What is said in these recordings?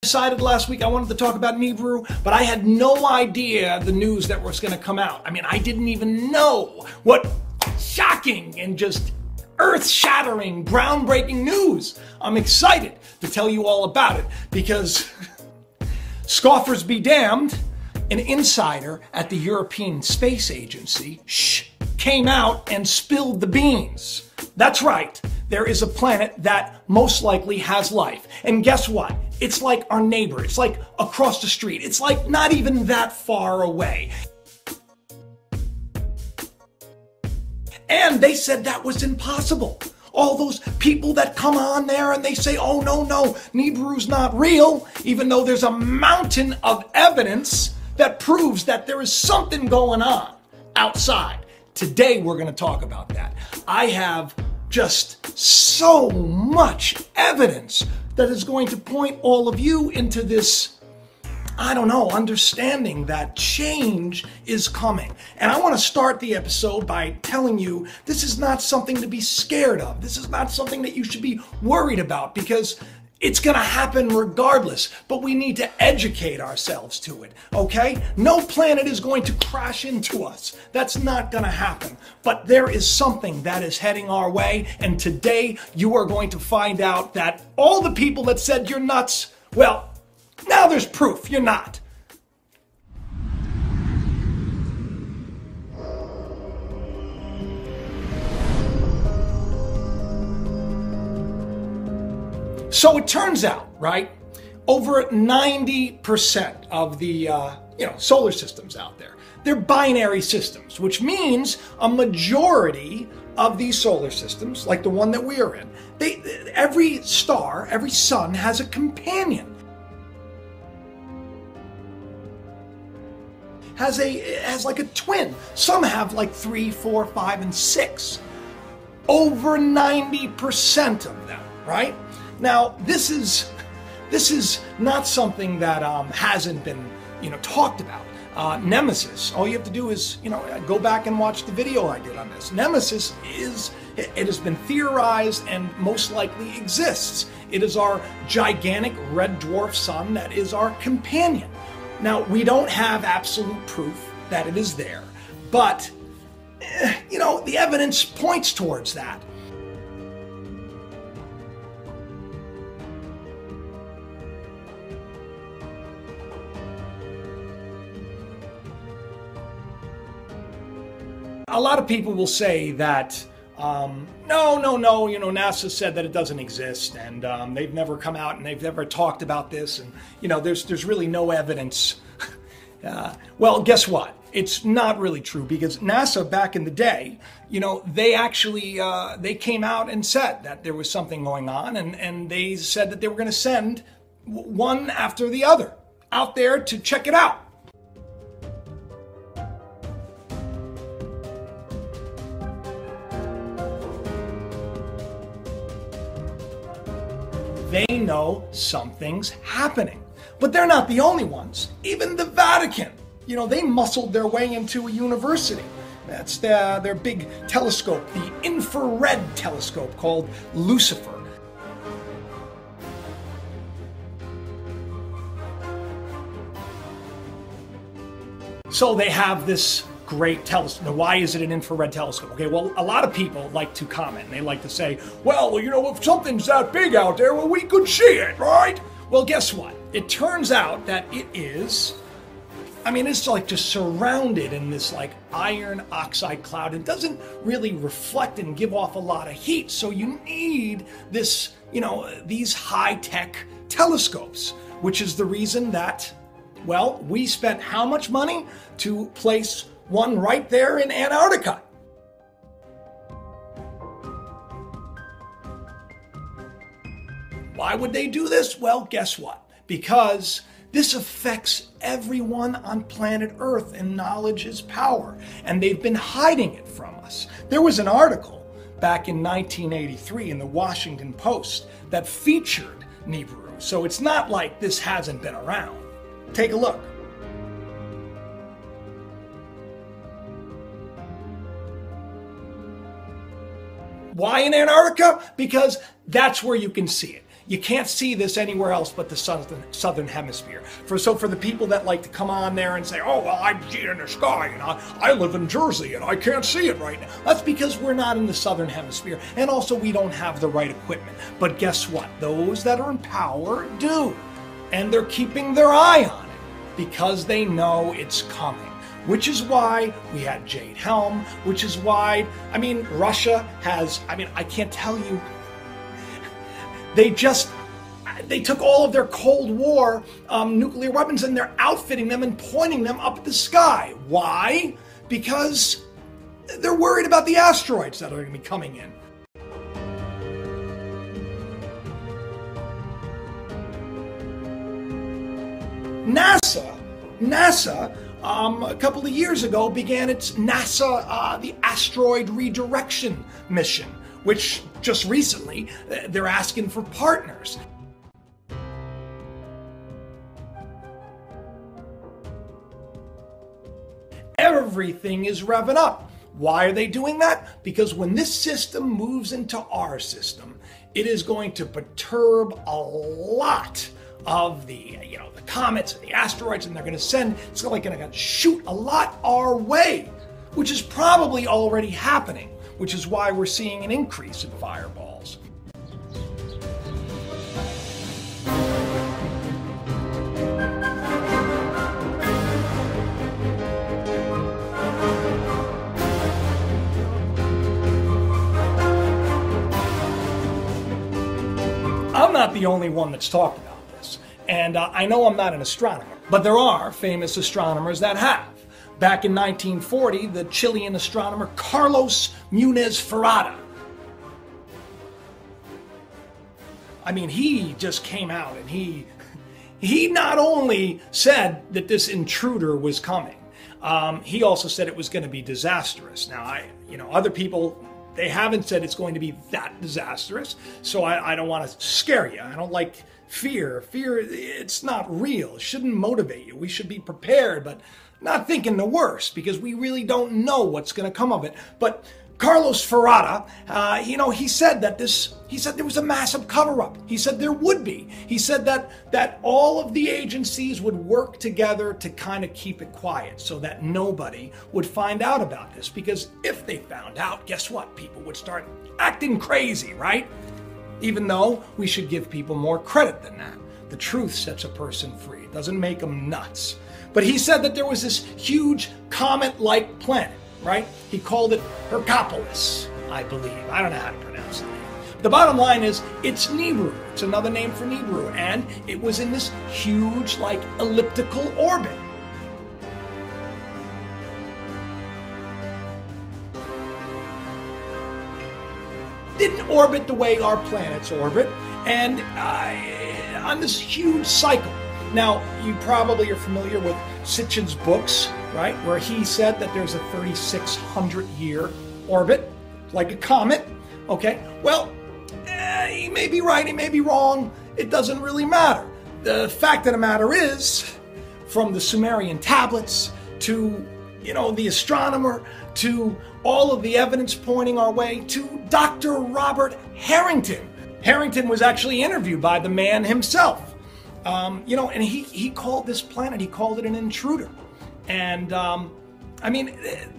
Decided last week I wanted to talk about Nibiru, but I had no idea the news that was going to come out. I mean, I didn't even know what shocking and just earth-shattering, groundbreaking news. I'm excited to tell you all about it because scoffers be damned, an insider at the European Space Agency came out and spilled the beans. That's right. There is a planet that most likely has life. And guess what? It's like our neighbor. It's like across the street. It's like not even that far away. And they said that was impossible. All those people that come on there and they say, oh, no, Nibiru's not real, even though there's a mountain of evidence that proves that there is something going on outside. Today, we're going to talk about that. I have just so much evidence that is going to point all of you into this, I don't know, understanding that change is coming. And I want to start the episode by telling you this is not something to be scared of. This is not something that you should be worried about because it's going to happen regardless, but we need to educate ourselves to it, okay? No planet is going to crash into us. That's not going to happen. But there is something that is heading our way, and today you are going to find out that all the people that said you're nuts, well, now there's proof you're not. So it turns out, right, over 90% of the solar systems out there, they're binary systems, which means a majority of these solar systems, like the one that we are in, every star, every sun has a companion. Has like a twin. Some have like 3, 4, 5, and 6. Over 90% of them, right? Now, this is not something that hasn't been, talked about. Nemesis, all you have to do is, go back and watch the video I did on this. Nemesis it has been theorized and most likely exists. It is our gigantic red dwarf sun that is our companion. Now, we don't have absolute proof that it is there, but, the evidence points towards that. A lot of people will say that, no, NASA said that it doesn't exist, and they've never come out and they've never talked about this, and, there's really no evidence. Well, guess what? It's not really true, because NASA back in the day, they actually, they came out and said that there was something going on, and they said that they were going to send one after the other out there to check it out. They know something's happening. But they're not the only ones. Even the Vatican, they muscled their way into a university. That's their big telescope, the infrared telescope called Lucifer. So they have this great telescope. Now, why is it an infrared telescope? Okay, well, a lot of people like to comment, and they like to say, well, if something's that big out there, well, we could see it, right? Well, guess what? It turns out that it is, it's like just surrounded in this like iron oxide cloud. It doesn't really reflect and give off a lot of heat. So you need this, these high-tech telescopes, which is the reason that, well, we spent how much money to place one right there in Antarctica? Why would they do this? Well, guess what? Because this affects everyone on planet Earth, and knowledge is power, and they've been hiding it from us. There was an article back in 1983 in the Washington Post that featured Nibiru, so it's not like this hasn't been around. Take a look. Why in Antarctica? Because that's where you can see it. You can't see this anywhere else but the southern hemisphere. So for the people that like to come on there and say, oh, well, I see it in the sky, and I live in Jersey, and I can't see it right now. That's because we're not in the southern hemisphere, and also we don't have the right equipment. But guess what? Those that are in power do, and they're keeping their eye on it because they know it's coming. Which is why we had Jade Helm, which is why, Russia has, I can't tell you, they took all of their Cold War nuclear weapons and they're outfitting them and pointing them up at the sky. Why? Because they're worried about the asteroids that are going to be coming in. NASA, a couple of years ago began its NASA, the asteroid redirection mission, which just recently they're asking for partners. Everything is revving up. Why are they doing that? Because when this system moves into our system, it is going to perturb a lot of the comets and the asteroids, and they're going to send, it's like going to shoot a lot our way, which is probably already happening, which is why we're seeing an increase in fireballs. I'm not the only one that's talked about this, and I know I'm not an astronomer, but there are famous astronomers that have. Back in 1940, the Chilean astronomer Carlos Muniz Ferrada. He just came out and he not only said that this intruder was coming, he also said it was going to be disastrous. Now, other people, they haven't said it's going to be that disastrous, so I don't want to scare you. I don't like fear. Fear, it's not real. It shouldn't motivate you. We should be prepared, but not thinking the worst, because we really don't know what's going to come of it. But Carlos Ferrada, he said that there was a massive cover-up. He said there would be. He said that all of the agencies would work together to kind of keep it quiet so that nobody would find out about this. Because if they found out, guess what? People would start acting crazy, right? Even though we should give people more credit than that. The truth sets a person free. It doesn't make them nuts. But he said that there was this huge comet-like planet, right? He called it Hercopolis, I believe. I don't know how to pronounce the name. The bottom line is, it's Nibiru. It's another name for Nibiru. And it was in this huge, elliptical orbit. Didn't orbit the way our planets orbit, and on this huge cycle. Now, you probably are familiar with Sitchin's books, right? Where he said that there's a 3,600-year orbit, like a comet, okay? Well, he may be right, he may be wrong. It doesn't really matter. The fact of the matter is, from the Sumerian tablets to, the astronomer, to all of the evidence pointing our way, to Dr. Robert Harrington. Harrington was actually interviewed by the man himself. And he called this planet, he called it an intruder. And,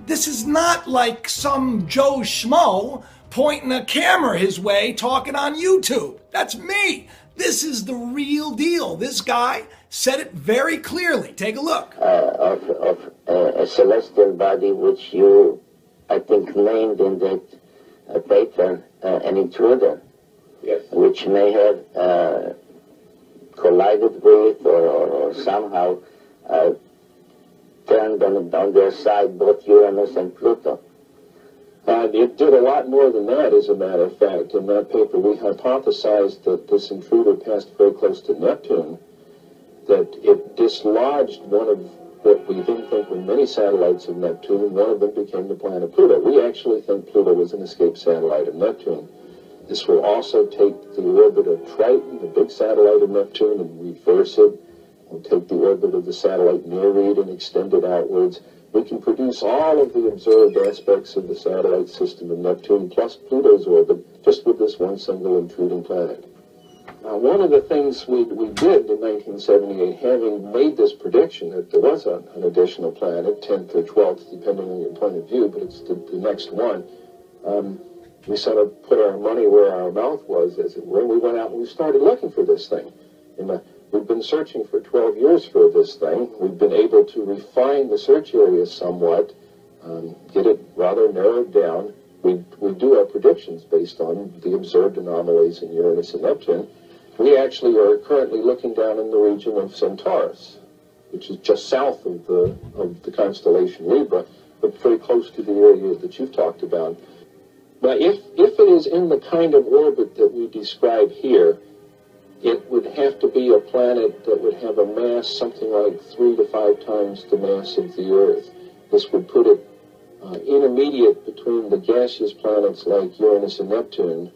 this is not like some Joe Schmo pointing a camera his way talking on YouTube. That's me. This is the real deal. This guy said it very clearly. Take a look. Of a celestial body which you, I think, named in that paper an intruder. Yes. Which may have collided with or somehow turned on their side both Uranus and Pluto. And it did a lot more than that, as a matter of fact. In that paper, we hypothesized that this intruder passed very close to Neptune, that it dislodged one of what we didn't think were many satellites of Neptune. One of them became the planet Pluto. We actually think Pluto was an escaped satellite of Neptune. This will also take the orbit of Triton, the big satellite of Neptune, and reverse it. We'll take the orbit of the satellite Nereid and extend it outwards. We can produce all of the observed aspects of the satellite system of Neptune plus Pluto's orbit just with this one single intruding planet. One of the things we did in 1978, having made this prediction that there was an additional planet, 10th or 12th, depending on your point of view, but it's the next one, we sort of put our money where our mouth was, as it were. We went out and we started looking for this thing. And we've been searching for 12 years for this thing. We've been able to refine the search area somewhat, get it rather narrowed down. We do our predictions based on the observed anomalies in Uranus and Neptune. We actually are currently looking down in the region of Centaurus, which is just south of the constellation Libra, but very close to the area that you've talked about. But if it is in the kind of orbit that we describe here, it would have to be a planet that would have a mass something like 3 to 5 times the mass of the Earth. This would put it intermediate between the gaseous planets like Uranus and Neptune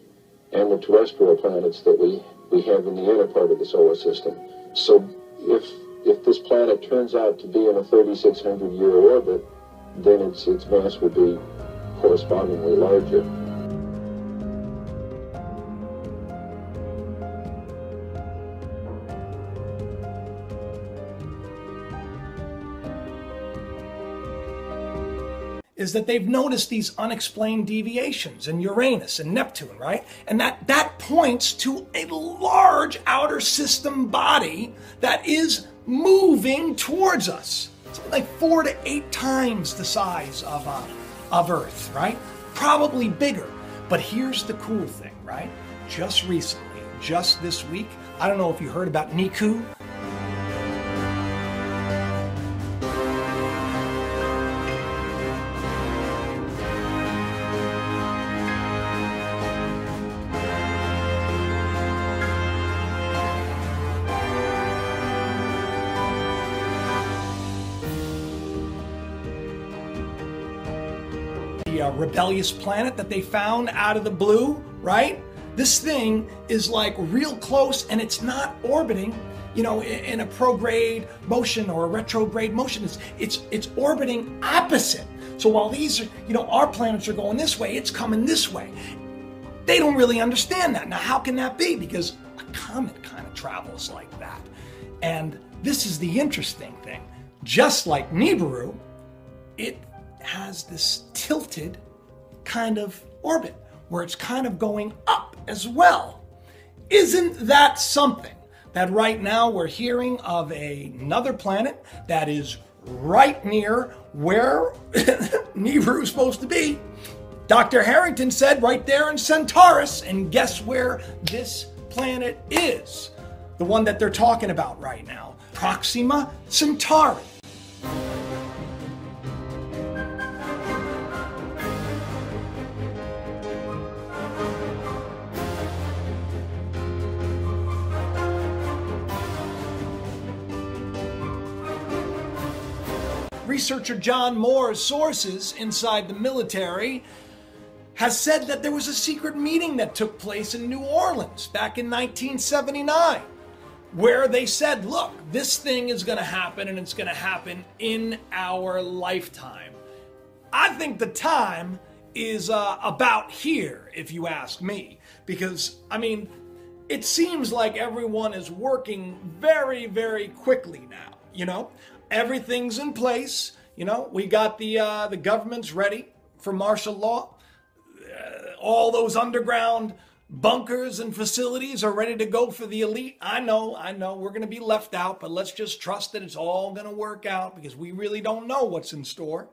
and the terrestrial planets that we have in the inner part of the solar system. So if this planet turns out to be in a 3,600-year orbit, then its mass would be correspondingly larger. Is that they've noticed these unexplained deviations in Uranus and Neptune, right? And that points to a large outer system body that is moving towards us. Something like 4 to 8 times the size of Earth, right? Probably bigger. But here's the cool thing, right? Just recently, just this week, I don't know if you heard about Nibiru. Rebellious planet that they found out of the blue, right? This thing is like real close, and it's not orbiting, you know, in a prograde motion or a retrograde motion. It's orbiting opposite. So while these are, you know, our planets are going this way, it's coming this way. They don't really understand that. Now, how can that be? Because a comet kind of travels like that. And this is the interesting thing. Just like Nibiru, it has this tilted kind of orbit where it's kind of going up as well. Isn't that something that right now we're hearing of another planet that is right near where Nibiru is supposed to be? Dr. Harrington said right there in Centaurus, and guess where this planet is? The one that they're talking about right now, Proxima Centauri. Researcher John Moore's sources inside the military has said that there was a secret meeting that took place in New Orleans back in 1979, where they said, look, this thing is going to happen, and it's going to happen in our lifetime. I think the time is about here, if you ask me, because, I mean, it seems like everyone is working very, very quickly now, you know? Everything's in place. You know, we got the government's ready for martial law. All those underground bunkers and facilities are ready to go for the elite. I know, we're going to be left out, but let's just trust that it's all going to work out, because we really don't know what's in store.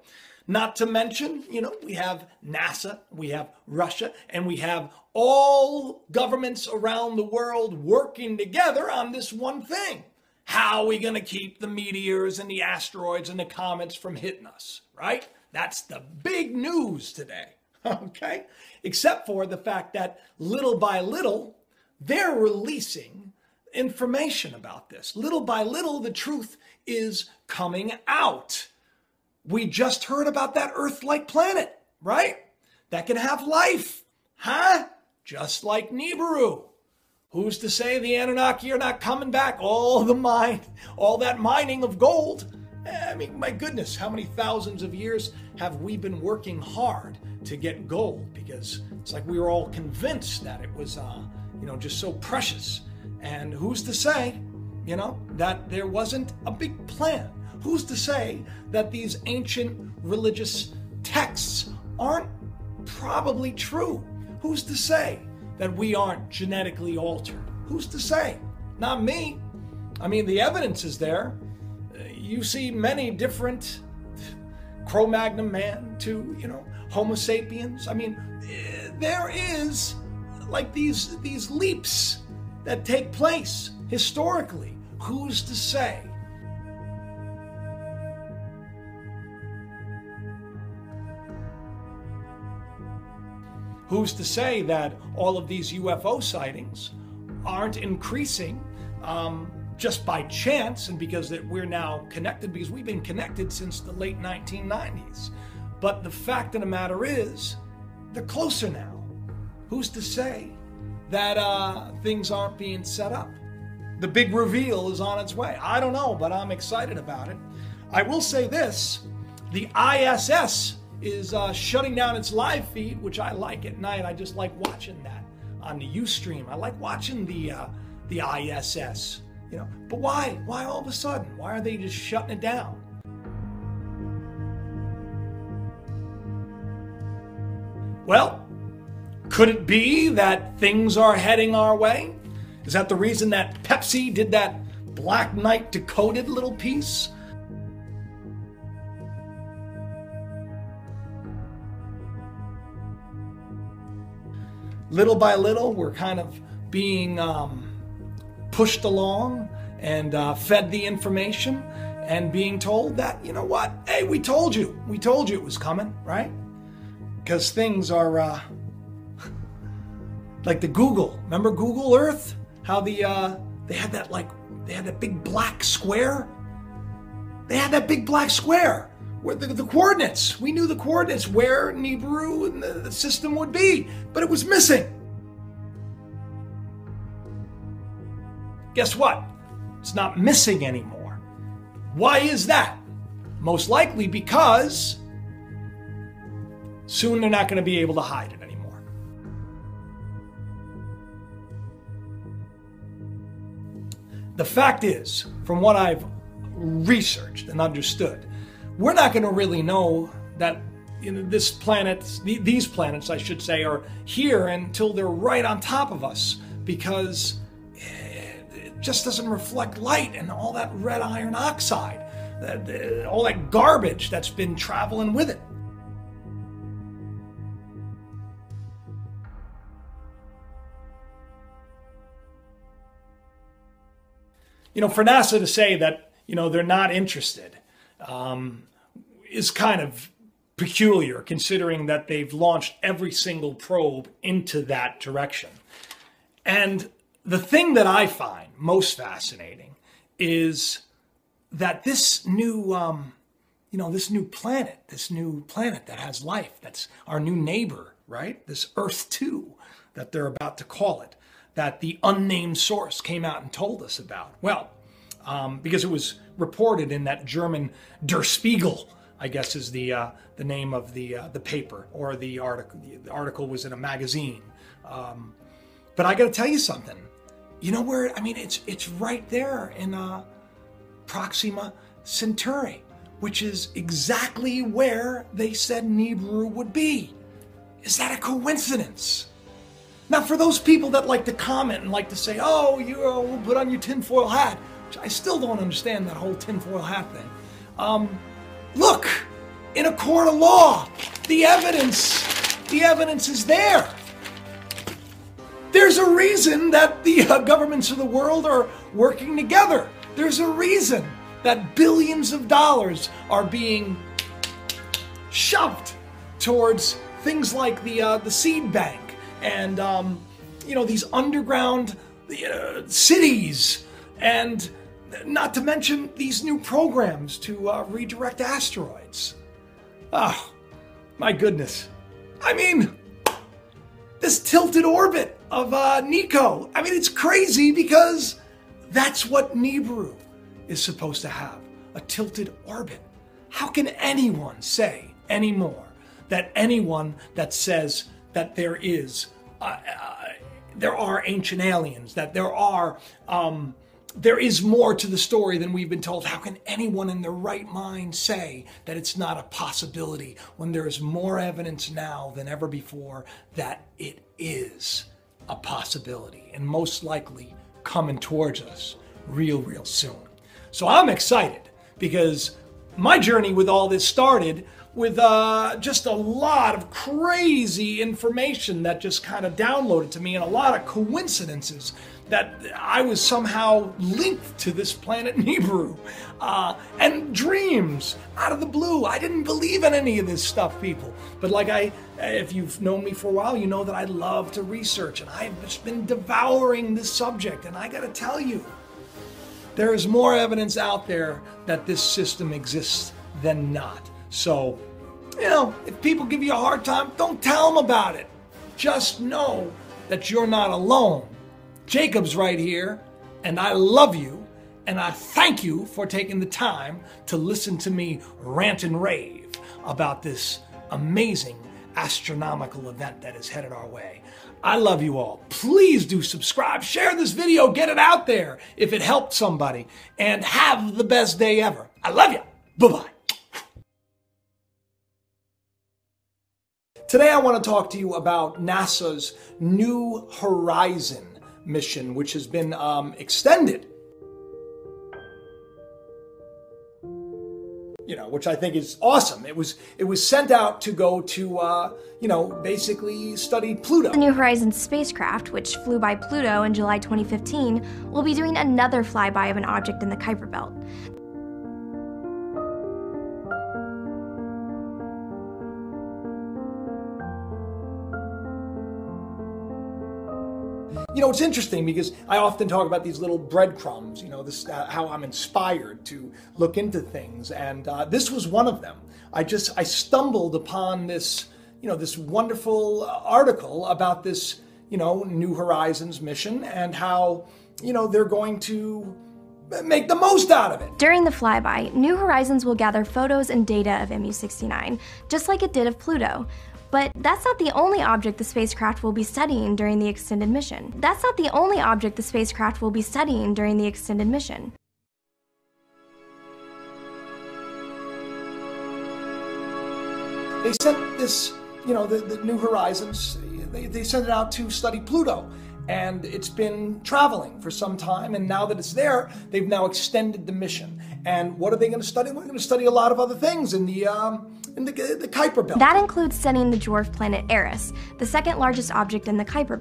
Not to mention, you know, we have NASA, we have Russia, and we have all governments around the world working together on this one thing. How are we going to keep the meteors and the asteroids and the comets from hitting us, right? That's the big news today, okay? Except for the fact that little by little, they're releasing information about this. Little by little, the truth is coming out. We just heard about that Earth-like planet, right? That can have life, huh? Just like Nibiru. Who's to say the Anunnaki are not coming back? All that mining of gold. I mean, my goodness, how many thousands of years have we been working hard to get gold? Because it's like we were all convinced that it was, you know, just so precious. And who's to say, that there wasn't a big plan? Who's to say that these ancient religious texts aren't probably true? Who's to say that we aren't genetically altered? Who's to say? Not me. I mean, the evidence is there. You see many different Cro-Magnon man to, Homo sapiens. I mean, there is like these leaps that take place historically. Who's to say? Who's to say that all of these UFO sightings aren't increasing just by chance and because that we're now connected, because we've been connected since the late 1990s. But the fact of the matter is, they're closer now. Who's to say that things aren't being set up? The big reveal is on its way. I don't know, but I'm excited about it. I will say this, the ISS is shutting down its live feed, which I like at night. I just like watching that on the Ustream. I like watching the ISS, But why? Why all of a sudden? Why are they just shutting it down? Well, could it be that things are heading our way? Is that the reason that Pepsi did that Black Knight Decoded little piece? Little by little, we're kind of being pushed along and fed the information and being told that, what? Hey, we told you it was coming, right? Because things are like the Google. Remember Google Earth? How they had that big black square? They had that big black square where the coordinates. We knew the coordinates where Nibiru and the system would be, but it was missing. Guess what? It's not missing anymore. Why is that? Most likely because soon they're not going to be able to hide it anymore. The fact is, from what I've researched and understood, we're not going to really know that these planets, I should say, are here until they're right on top of us, because it just doesn't reflect light and all that red iron oxide, all that garbage that's been traveling with it. For NASA to say that, they're not interested is kind of peculiar, considering that they've launched every single probe into that direction. And the thing that I find most fascinating is that this new planet that has life, that's our new neighbor, right? This Earth 2 that they're about to call it, that the unnamed source came out and told us about. Well, because it was reported in that German Der Spiegel, I guess is the name of the paper or the article. The article was in a magazine. But I got to tell you something. You know where? I mean, it's right there in Proxima Centauri, which is exactly where they said Nibiru would be. Is that a coincidence? Now, for those people that like to comment and like to say, oh, we'll put on your tinfoil hat, which I still don't understand that whole tinfoil hat thing. Look, in a court of law, the evidence is there. There's a reason that the governments of the world are working together. There's a reason that billions of dollars are being shoved towards things like the seed bank and these underground cities, and not to mention these new programs to redirect asteroids. Oh, my goodness. I mean, this tilted orbit of Nico. I mean, it's crazy because that's what Nibiru is supposed to have, a tilted orbit. How can anyone say anymore that anyone that says that there is there are ancient aliens, that there is more to the story than we've been told. How can anyone in their right mind say that it's not a possibility when there is more evidence now than ever before that it is a possibility, and most likely coming towards us real soon? So I'm excited, because my journey with all this started with just a lot of crazy information that just kind of downloaded to me, and a lot of coincidences that I was somehow linked to this planet Nibiru, and dreams out of the blue. I didn't believe in any of this stuff, people. But if you've known me for a while, you know that I love to research, and I've just been devouring this subject. And I gotta tell you, there is more evidence out there that this system exists than not. So, if people give you a hard time, don't tell them about it. Just know that you're not alone. Jacob's right here, and I love you, and I thank you for taking the time to listen to me rant and rave about this amazing astronomical event that is headed our way. I love you all. Please do subscribe, share this video, get it out there if it helped somebody, and have the best day ever. I love you. Bye-bye. Today I want to talk to you about NASA's New Horizon mission, which has been extended. Which I think is awesome. It was sent out to go to, basically study Pluto. The New Horizons spacecraft, which flew by Pluto in July 2015, will be doing another flyby of an object in the Kuiper Belt. It's interesting because I often talk about these little breadcrumbs, this how I'm inspired to look into things, and this was one of them. I stumbled upon this, this wonderful article about this, New Horizons mission, and how, they're going to make the most out of it. During the flyby, New Horizons will gather photos and data of MU-69, just like it did of Pluto. But that's not the only object the spacecraft will be studying during the extended mission. They sent this, the New Horizons, they sent it out to study Pluto. And it's been traveling for some time, and now that it's there, they've now extended the mission. And what are they going to study? We're going to study a lot of other things in the Kuiper Belt. That includes studying the dwarf planet Eris, the second largest object in the Kuiper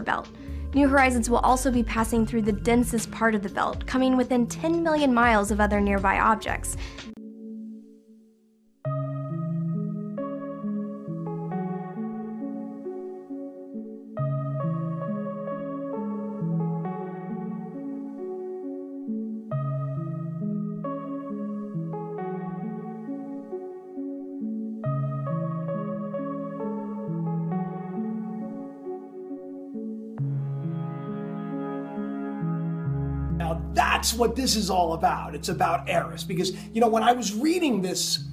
Belt. New Horizons will also be passing through the densest part of the belt, coming within 10 million miles of other nearby objects. Now that's what this is all about. It's about Eris, because when I was reading this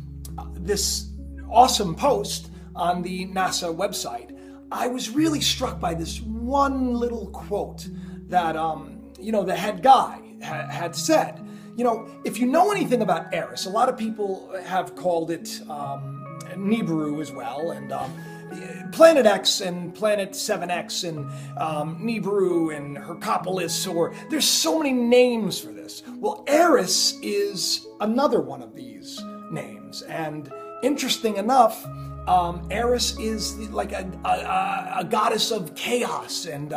awesome post on the NASA website, I was really struck by this one little quote that the head guy had said. If you know anything about Eris, a lot of people have called it Nibiru as well, and Planet X and Planet 7X and Nibiru and Hercopolis, or there's so many names for this. Well, Eris is another one of these names, and interesting enough, Eris is like a goddess of chaos and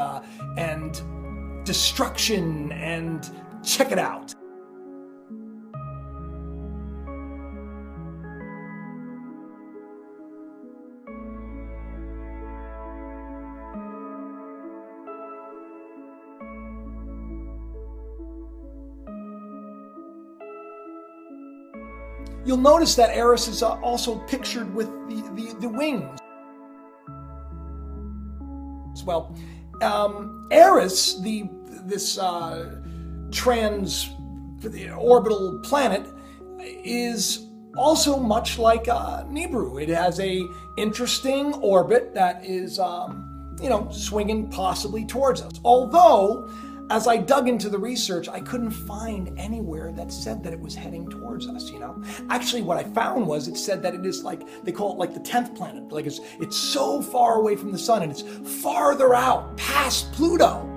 destruction, and check it out. You'll notice that Eris is also pictured with the wings. Well, Eris, this orbital planet, is also much like Nibiru. It has a interesting orbit that is, swinging possibly towards us. Although, as I dug into the research, I couldn't find anywhere that said that it was heading towards us, Actually, what I found was it said that it is like, they call it like the 10th planet. Like it's so far away from the sun and it's farther out, past Pluto.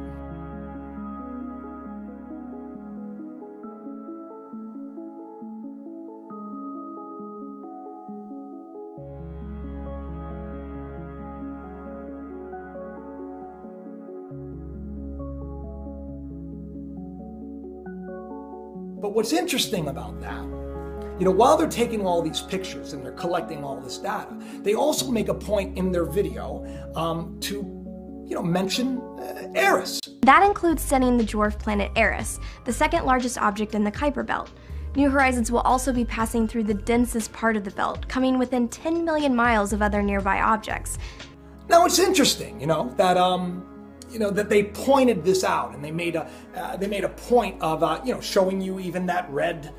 But what's interesting about that, while they're taking all these pictures and they're collecting all this data, they also make a point in their video to, mention Eris. That includes studying the dwarf planet Eris, the second largest object in the Kuiper Belt. New Horizons will also be passing through the densest part of the belt, coming within 10 million miles of other nearby objects. Now it's interesting, that they pointed this out, and they made a point of showing you even that red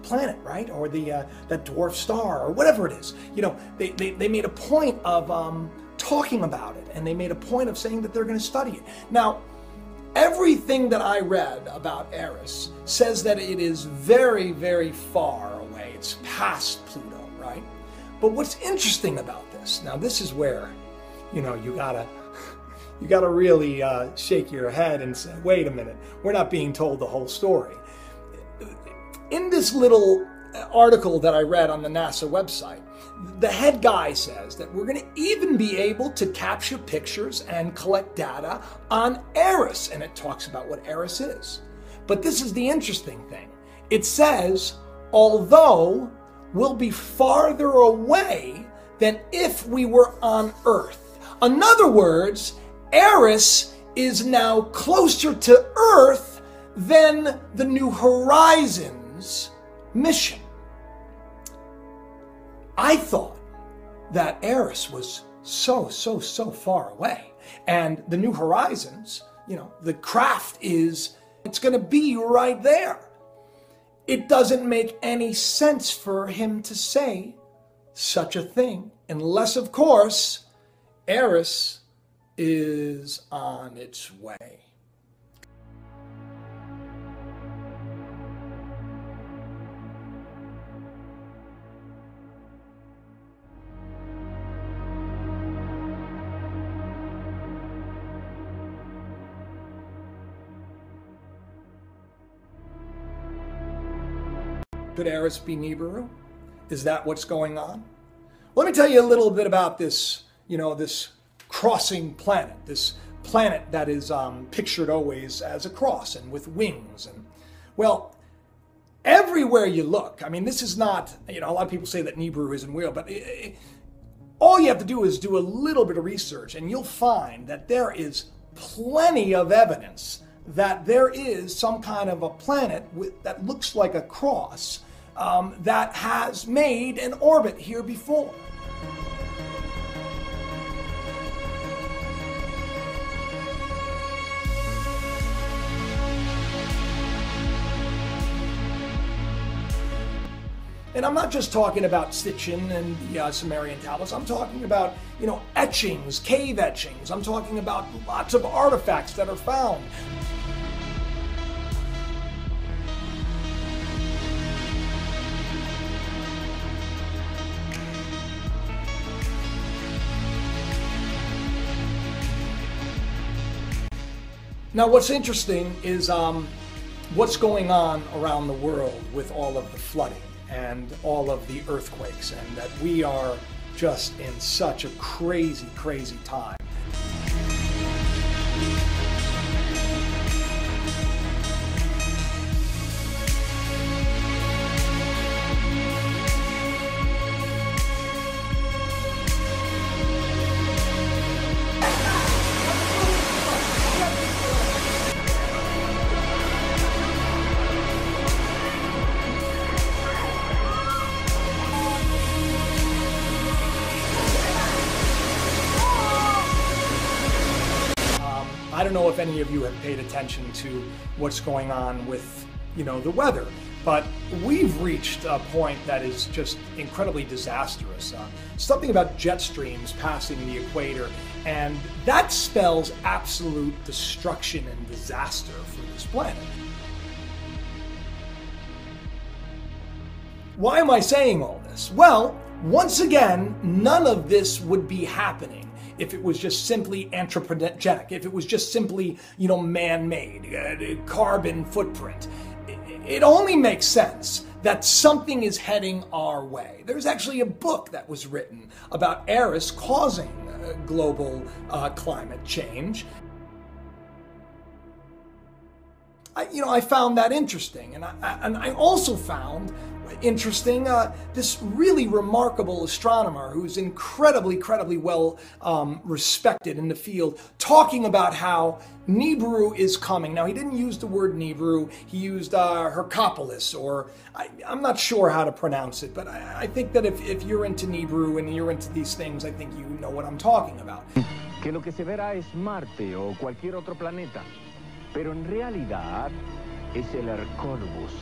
planet, right, or that dwarf star or whatever it is. They made a point of talking about it, and they made a point of saying that they're going to study it. Now, everything that I read about Eris says that it is very, very far away. It's past Pluto, right? But what's interesting about this? Now, this is where, you gotta really shake your head and say, wait a minute, we're not being told the whole story. In this little article that I read on the NASA website, the head guy says that we're gonna even be able to capture pictures and collect data on Eris, and it talks about what Eris is. But this is the interesting thing. It says, although we'll be farther away than if we were on Earth. In other words, Eris is now closer to Earth than the New Horizons mission. I thought that Eris was so far away. And the New Horizons, the craft it's going to be right there. It doesn't make any sense for him to say such a thing, unless, of course, Eris is on its way. Could Eris be Nibiru? Is that what's going on? Let me tell you a little bit about this, this crossing planet, this planet that is pictured always as a cross and with wings. And well, everywhere you look, I mean, this is not, a lot of people say that Nibiru isn't real, but all you have to do is do a little bit of research and you'll find that there is plenty of evidence that there is some kind of a planet that looks like a cross that has made an orbit here before. And I'm not just talking about Sitchin and the Sumerian tablets. I'm talking about, etchings, cave etchings. I'm talking about lots of artifacts that are found. Now, what's interesting is what's going on around the world with all of the flooding and all of the earthquakes, and that we are just in such a crazy, crazy time. don't know if any of you have paid attention to what's going on with, the weather, but we've reached a point that is just incredibly disastrous. Something about jet streams passing the equator, and that spells absolute destruction and disaster for this planet. Why am I saying all this? Well, once again, none of this would be happening if it was just simply anthropogenic, if it was just simply, man-made, carbon footprint. It only makes sense that something is heading our way. There's actually a book that was written about Eris causing global climate change. I found that interesting, and I also found interesting this really remarkable astronomer who's incredibly well respected in the field, talking about how Nibiru is coming. Now, he didn't use the word Nibiru, he used Hercopolis, or I'm not sure how to pronounce it, but I think that if you're into Nibiru and you're into these things, I think you know what I'm talking about. Que lo que se verá es Marte o cualquier otro planeta, pero en realidad es el Hercólogos.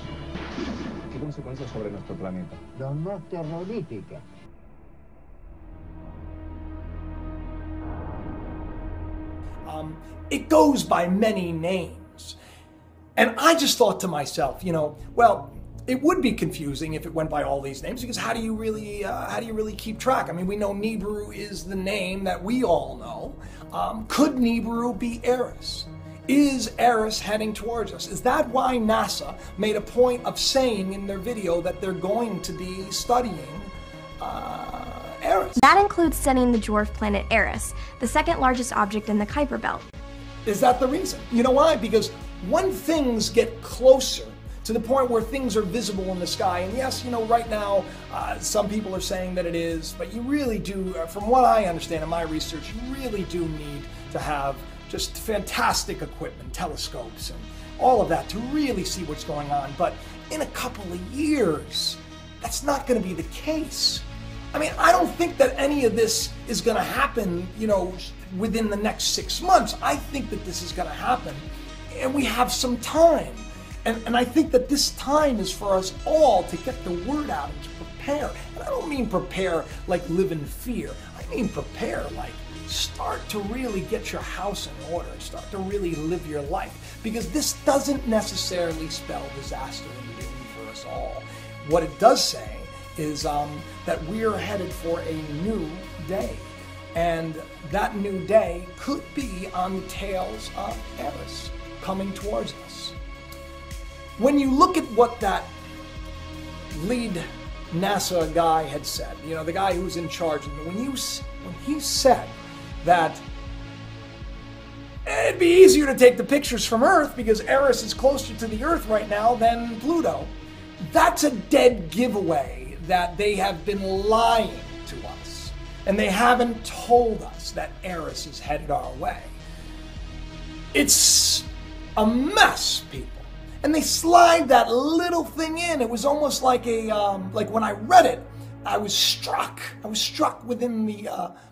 ¿Qué consecuencias sobre nuestro planeta? Los más terroríficas. It goes by many names. And I just thought to myself, well, it would be confusing if it went by all these names, because how do you really keep track? I mean, we know Nibiru is the name that we all know. Could Nibiru be Eris? Is Eris heading towards us? Is that why NASA made a point of saying in their video that they're going to be studying Eris? That includes studying the dwarf planet Eris, the second largest object in the Kuiper Belt. Is that the reason? You know why? Because when things get closer to the point where things are visible in the sky, and yes, right now, some people are saying that it is, but you really do, from what I understand in my research, you really do need to have just fantastic equipment, telescopes, and all of that to really see what's going on. But in a couple of years, that's not going to be the case. I mean, I don't think that any of this is going to happen, within the next 6 months. I think that this is going to happen, and we have some time. And I think that this time is for us all to get the word out and to prepare. And I don't mean prepare like live in fear. I mean prepare like start to really get your house in order, start to really live your life, because this doesn't necessarily spell disaster and doom for us all. What it does say is that we're headed for a new day, and that new day could be on the tails of Eris coming towards us. When you look at what that lead NASA guy had said, the guy who's in charge, when he said that it'd be easier to take the pictures from Earth because Eris is closer to the Earth right now than Pluto, that's a dead giveaway that they have been lying to us. And they haven't told us that Eris is headed our way. It's a mess, people. And they slide that little thing in. It was almost like like when I read it, I was struck within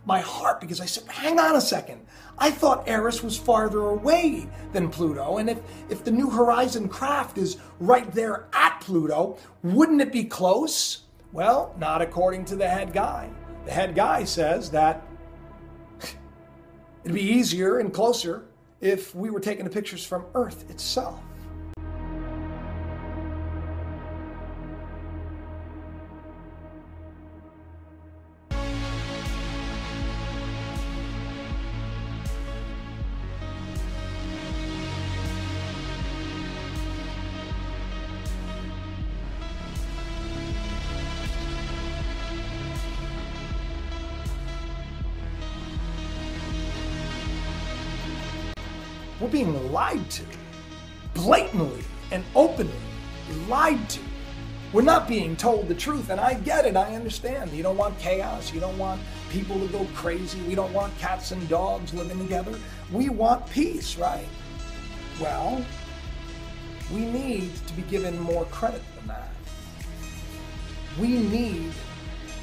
my heart, because I said, hang on a second. I thought Eris was farther away than Pluto, and if the New Horizon craft is right there at Pluto, wouldn't it be close? Well, not according to the head guy. The head guy says that it'd be easier and closer if we were taking the pictures from Earth itself. We're being lied to, blatantly and openly lied to. We're not being told the truth, and I get it, I understand. You don't want chaos, you don't want people to go crazy, we don't want cats and dogs living together. We want peace, right? Well, we need to be given more credit than that. We need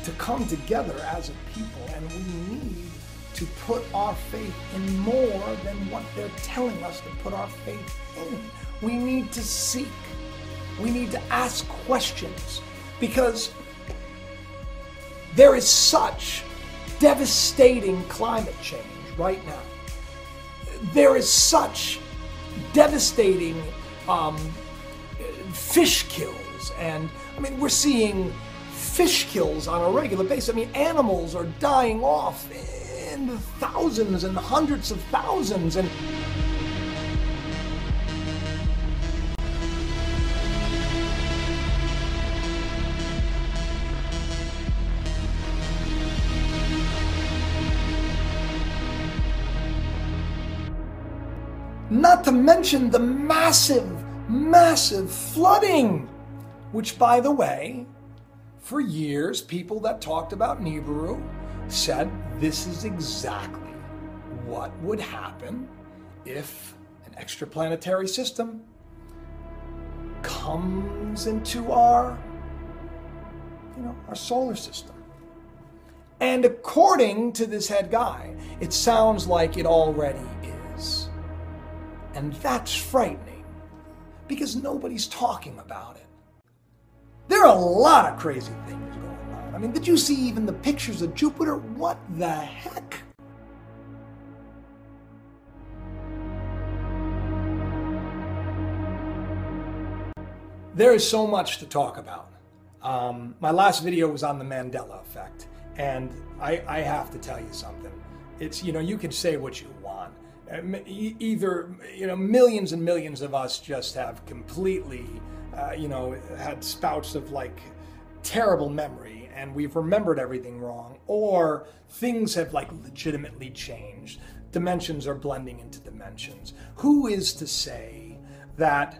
to come together as a people, and we need to put our faith in more than what they're telling us to put our faith in. We need to seek. We need to ask questions, because there is such devastating climate change right now. There is such devastating fish kills, and I mean, we're seeing fish kills on a regular basis. I mean, animals are dying off in the thousands and hundreds of thousands, and not to mention the massive flooding, which, by the way, for years, people that talked about Nibiru said this is exactly what would happen if an extraplanetary system comes into our solar system. And according to this head guy, it sounds like it already is. And that's frightening, because nobody's talking about it. There are a lot of crazy things going on. I mean, did you see even the pictures of Jupiter? What the heck? There is so much to talk about. My last video was on the Mandela effect, and I have to tell you something. It's, you can say what you want. Either, millions and millions of us just have completely, had spouts of like terrible memory, and we've remembered everything wrong, or things have like legitimately changed. Dimensions are blending into dimensions. Who is to say that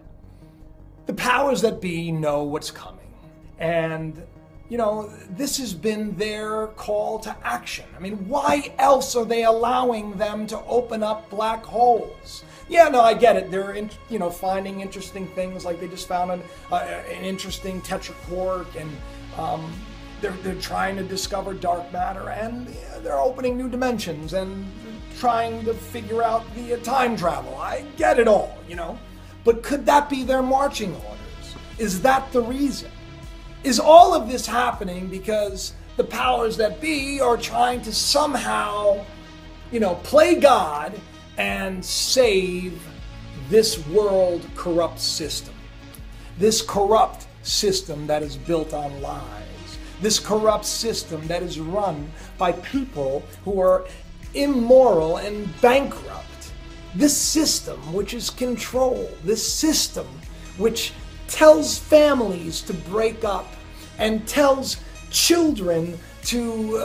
the powers that be know what's coming? And this has been their call to action. I mean, why else are they allowing them to open up black holes? Yeah, no, I get it. They're, finding interesting things, like they just found an interesting tetraquark, and they're trying to discover dark matter, and they're opening new dimensions and trying to figure out the time travel. I get it all, But could that be their marching orders? Is that the reason? Is all of this happening because the powers that be are trying to somehow, play God and save this world corrupt system? This corrupt system that is built on lies. This corrupt system that is run by people who are immoral and bankrupt. This system which is controlled. This system which tells families to break up and tells children to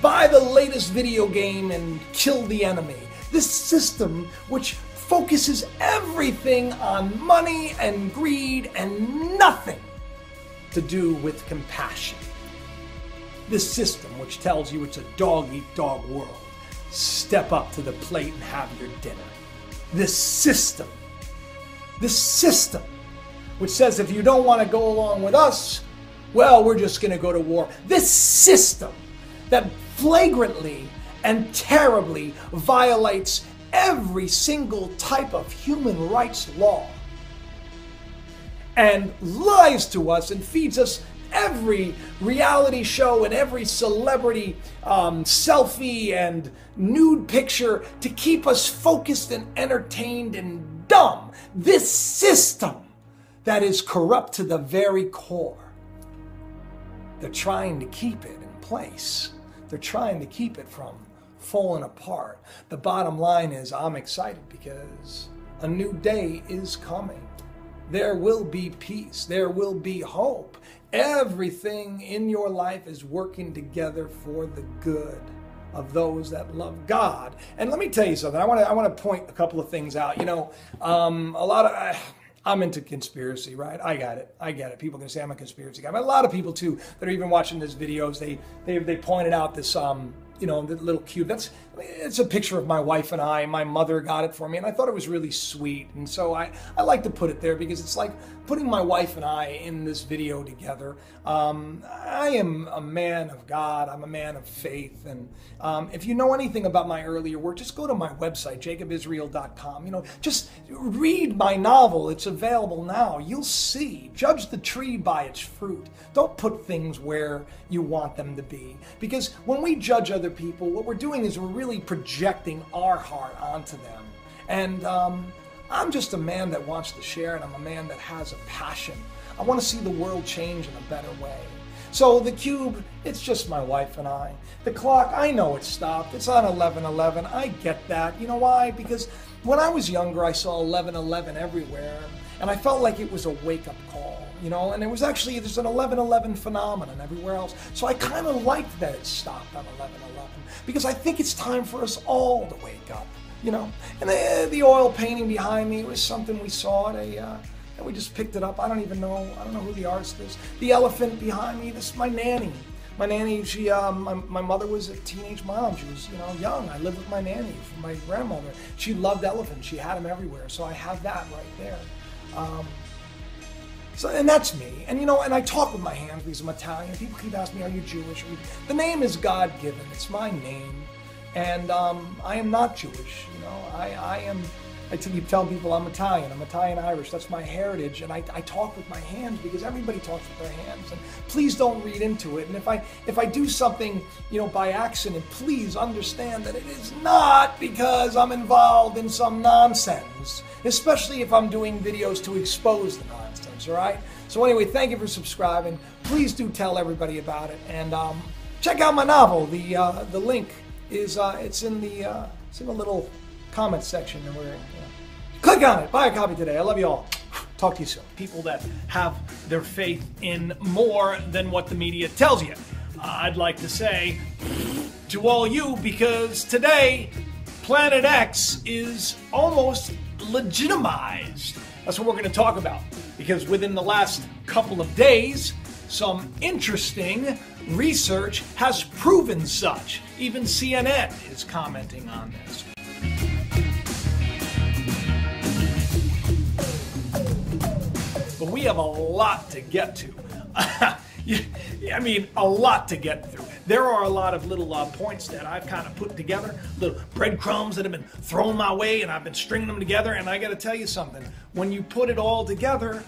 buy the latest video game and kill the enemy. This system which focuses everything on money and greed and nothing to do with compassion. This system which tells you it's a dog-eat-dog world. Step up to the plate and have your dinner. This system which says if you don't want to go along with us, well, we're just going to go to war. This system that flagrantly and terribly violates every single type of human rights law and lies to us and feeds us every reality show and every celebrity selfie and nude picture to keep us focused and entertained and dumb. This system that is corrupt to the very core. They're trying to keep it in place. They're trying to keep it from falling apart. The bottom line is I'm excited because a new day is coming. There will be peace. There will be hope. Everything in your life is working together for the good of those that love God. And let me tell you something. I want to point a couple of things out. I'm into conspiracy, right? I got it. People can say I'm a conspiracy guy. But a lot of people too that are even watching these videos, they pointed out this the little cube. It's a picture of my wife and I. My mother got it for me, and I thought it was really sweet. And so I like to put it there because it's like putting my wife and I in this video together. I am a man of God. I'm a man of faith. And if you know anything about my earlier work, just go to my website, jacobisrael.com. You know, just read my novel. It's available now. You'll see. Judge the tree by its fruit. Don't put things where you want them to be. Because when we judge other people, what we're doing is we're really projecting our heart onto them. And I'm just a man that wants to share, and I'm a man that has a passion. I want to see the world change in a better way. So the cube, it's just my wife and I. The clock, I know it stopped. It's on 11:11. I get that. You know why? Because when I was younger, I saw 11:11 everywhere, and I felt like it was a wake-up call, you know, and there's an 11:11 phenomenon everywhere else. So I kind of liked that it stopped on 11:11 because I think it's time for us all to wake up, you know. And the oil painting behind me was something we saw at and we just picked it up. I don't know who the artist is. The elephant behind me, this is my nanny. My nanny, she, my mother was a teenage mom. She was, you know, young. I lived with my nanny from my grandmother. She loved elephants. She had them everywhere. So I have that right there. And that's me. And, you know, and I talk with my hands because I'm Italian. People keep asking me, are you Jewish? The name is God-given. It's my name. And I am not Jewish. You know, I keep telling people I'm Italian-Irish. That's my heritage. And I talk with my hands because everybody talks with their hands. And please don't read into it. And if I do something, you know, by accident, please understand that it is not because I'm involved in some nonsense, especially if I'm doing videos to expose the nonsense, all right? So anyway, thank you for subscribing. Please do tell everybody about it. And check out my novel. The link is it's in the little comment section, and click on it. Buy a copy today. I love you all. Talk to you soon. People that have their faith in more than what the media tells you. I'd like to say to all you, because today Planet X is almost legitimized. That's what we're going to talk about, because within the last couple of days, some interesting research has proven such. Even CNN is commenting on this. But we have a lot to get to. I mean, a lot to get through. There are a lot of little points that I've kind of put together, little breadcrumbs that have been thrown my way, and I've been stringing them together. And I got to tell you something. When you put it all together,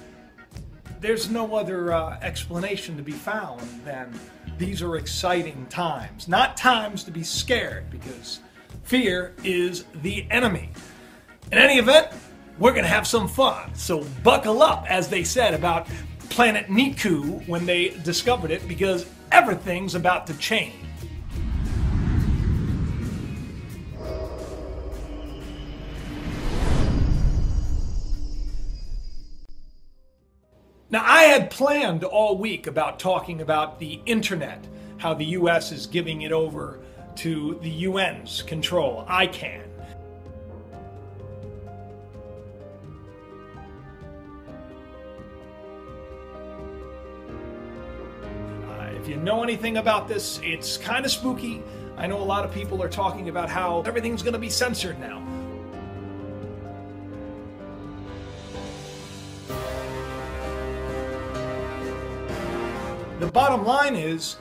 there's no other explanation to be found than these are exciting times. Not times to be scared, because fear is the enemy. In any event, we're going to have some fun. So buckle up, as they said about Planet Niku when they discovered it, because everything's about to change. Now, I had planned all week about talking about the internet, how the U.S. is giving it over to the UN's control, ICANN. If you know anything about this, it's kind of spooky. I know a lot of people are talking about how everything's going to be censored now. The bottom line is,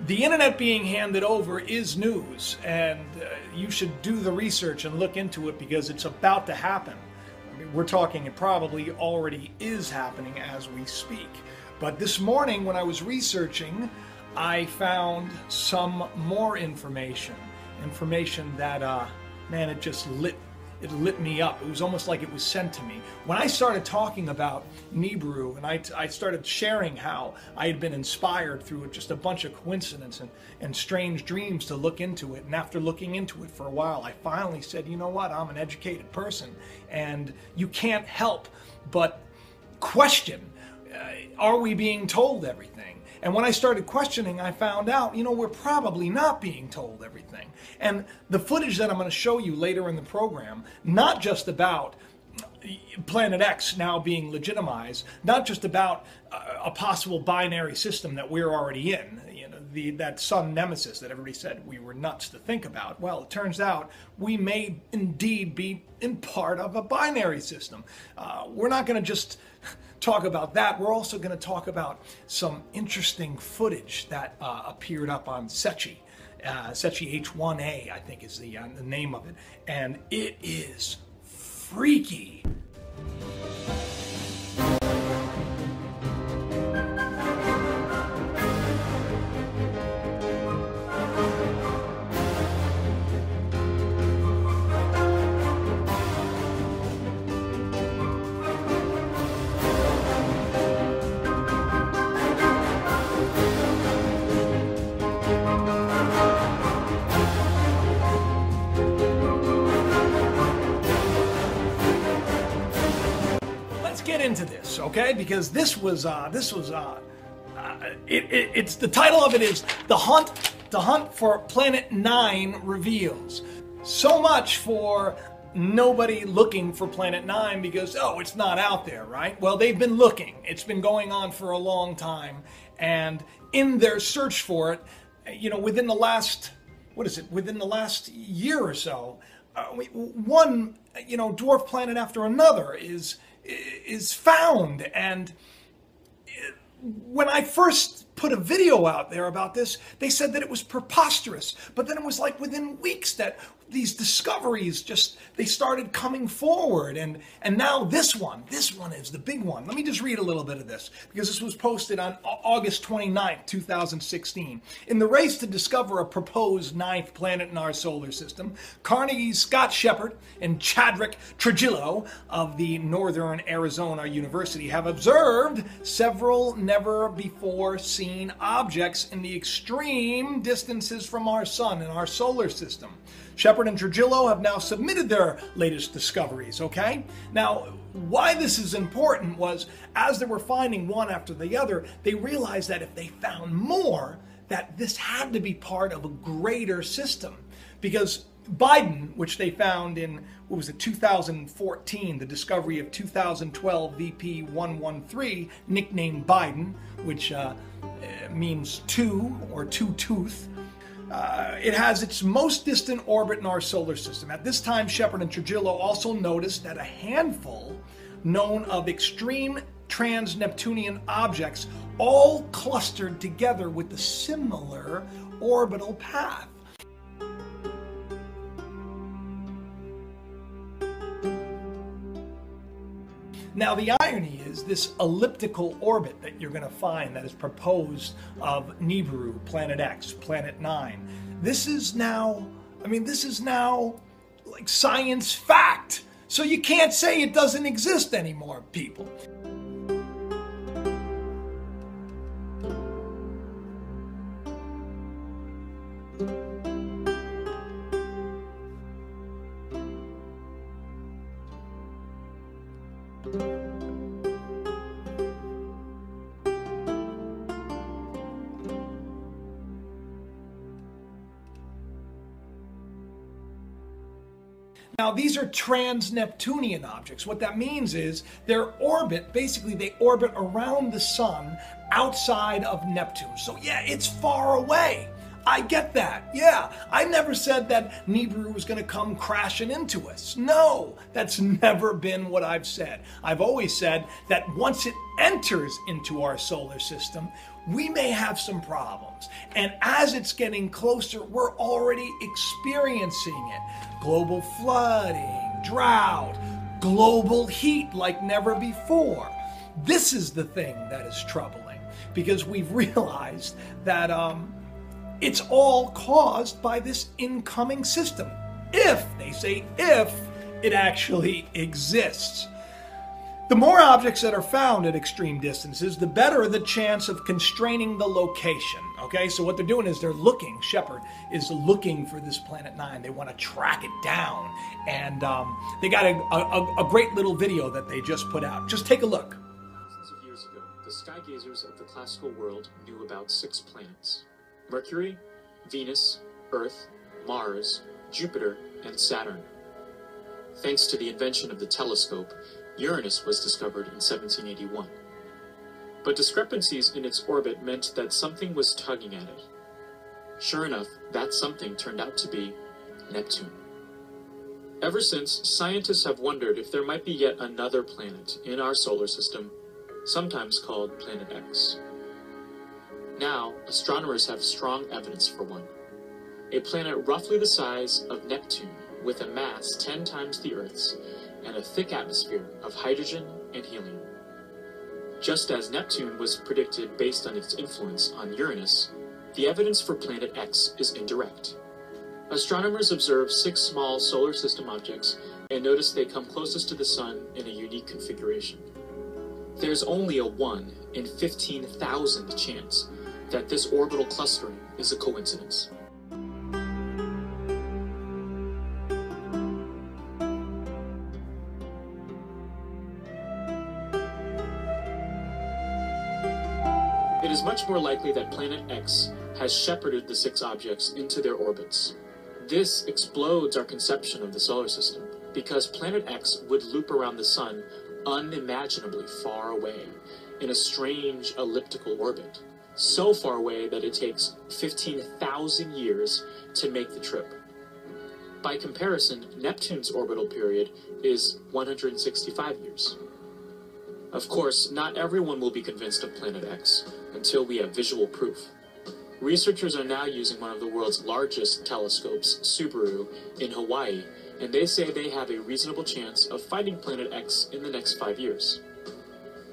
the internet being handed over is news, and you should do the research and look into it, because it's about to happen. I mean, we're talking it probably already is happening as we speak. But this morning when I was researching, I found some more information that, man, it just lit me up. It was almost like it was sent to me. When I started talking about Nibiru, and I started sharing how I had been inspired through just a bunch of coincidence and strange dreams to look into it, and after looking into it for a while, I finally said, you know what, I'm an educated person, and you can't help but question, are we being told everything? And when I started questioning, I found out, you know, we're probably not being told everything. And the footage that I'm going to show you later in the program, not just about Planet X now being legitimized, not just about a possible binary system that we're already in. You know, that sun nemesis that everybody said we were nuts to think about. Well, it turns out we may indeed be in part of a binary system. We're not going to just talk about that. We're also going to talk about some interesting footage that appeared up on Secchi. Secchi H1A, I think is the name of it. And it is freaky. Into this, okay? Because this was it's the title of it is the hunt for Planet 9 reveals. So much for nobody looking for Planet 9 because, oh, it's not out there, right? Well, they've been looking. It's been going on for a long time, and in their search for it, you know, within the last year or so, one, you know, dwarf planet after another is found. And when I first put a video out there about this, they said that it was preposterous. But then it was like within weeks that these discoveries they started coming forward. And now this one is the big one. Let me just read a little bit of this, because this was posted on August 29th, 2016. In the race to discover a proposed 9th planet in our solar system, Carnegie's Scott Shepard and Chadwick Trujillo of the Northern Arizona University have observed several never-before-seen objects in the extreme distances from our sun in our solar system. Shepard and Trujillo have now submitted their latest discoveries, okay? Now, why this is important was, as they were finding one after the other, they realized that if they found more, that this had to be part of a greater system. Because Biden, which they found in, 2014, the discovery of 2012 VP113, nicknamed Biden, which means two or two-tooth. It has its most distant orbit in our solar system. At this time, Shepard and Trujillo also noticed that a handful known of extreme trans-Neptunian objects all clustered together with a similar orbital path. Now, the irony is this elliptical orbit that you're going to find that is proposed of Nibiru, Planet X, Planet 9. This is now like science fact. So you can't say it doesn't exist anymore, people. Now, these are trans-Neptunian objects. What that means is their orbit, basically they orbit around the sun outside of Neptune. So yeah, it's far away. I get that. Yeah, I never said that Nibiru was going to come crashing into us. No, that's never been what I've said. I've always said that once it enters into our solar system, we may have some problems. And as it's getting closer, we're already experiencing it. Global flooding, drought, global heat like never before. This is the thing that is troubling, because we've realized that it's all caused by this incoming system. If, they say if, it actually exists. The more objects that are found at extreme distances, the better the chance of constraining the location. Okay, so what they're doing is they're looking, Shepard is looking for this Planet 9. They want to track it down. And they got a great little video that they just put out. Just take a look. Thousands of years ago, the sky gazers of the classical world knew about 6 planets: Mercury, Venus, Earth, Mars, Jupiter, and Saturn. Thanks to the invention of the telescope, Uranus was discovered in 1781. But discrepancies in its orbit meant that something was tugging at it, Sure enough, that something turned out to be Neptune. Ever since, scientists have wondered if there might be yet another planet in our solar system, sometimes called Planet X. Now, astronomers have strong evidence for one. A planet roughly the size of Neptune, with a mass 10 times the Earth's, and a thick atmosphere of hydrogen and helium. Just as Neptune was predicted based on its influence on Uranus, the evidence for Planet X is indirect. Astronomers observe 6 small solar system objects and notice they come closest to the Sun in a unique configuration. There's only a 1 in 15,000 chance that this orbital clustering is a coincidence. It is much more likely that Planet X has shepherded the 6 objects into their orbits. This explodes our conception of the solar system, because Planet X would loop around the Sun unimaginably far away in a strange elliptical orbit, so far away that it takes 15,000 years to make the trip. By comparison, Neptune's orbital period is 165 years. Of course, not everyone will be convinced of Planet X until we have visual proof. Researchers are now using one of the world's largest telescopes, Subaru, in Hawaii, and they say they have a reasonable chance of finding Planet X in the next 5 years.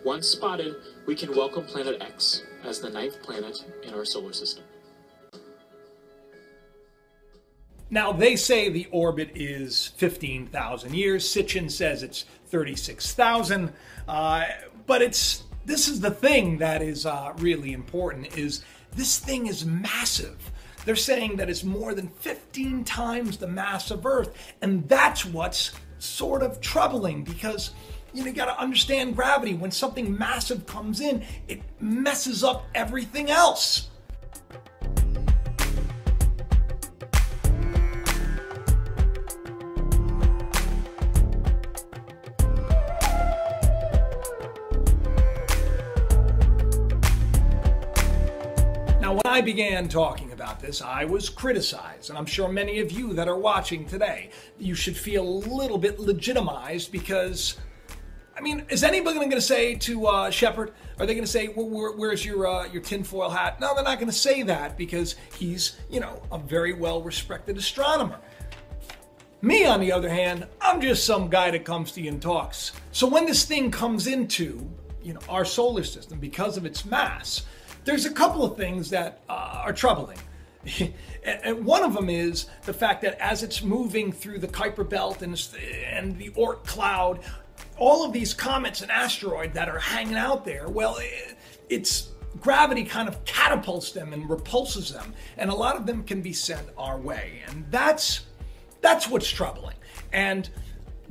Once spotted, we can welcome Planet X as the 9th planet in our solar system. Now, they say the orbit is 15,000 years. Sitchin says it's 36,000. But this is the thing that is really important, is this thing is massive. They're saying that it's more than 15 times the mass of Earth. And that's what's sort of troubling, because you got to understand gravity. When something massive comes in, it messes up everything else. Now, when I began talking about this, I was criticized, and I'm sure many of you that are watching today, you should feel a little bit legitimized, because, I mean, is anybody going to say to Shepard, are they going to say, where's your tinfoil hat? No, they're not going to say that, because he's, a very well-respected astronomer. Me, on the other hand, I'm just some guy that comes to you and talks. So when this thing comes into, our solar system, because of its mass, there's a couple of things that are troubling. And one of them is the fact that as it's moving through the Kuiper Belt and the Oort cloud, all of these comets and asteroids that are hanging out there, well, it's gravity kind of catapults them and repulses them. And a lot of them can be sent our way. And that's what's troubling. And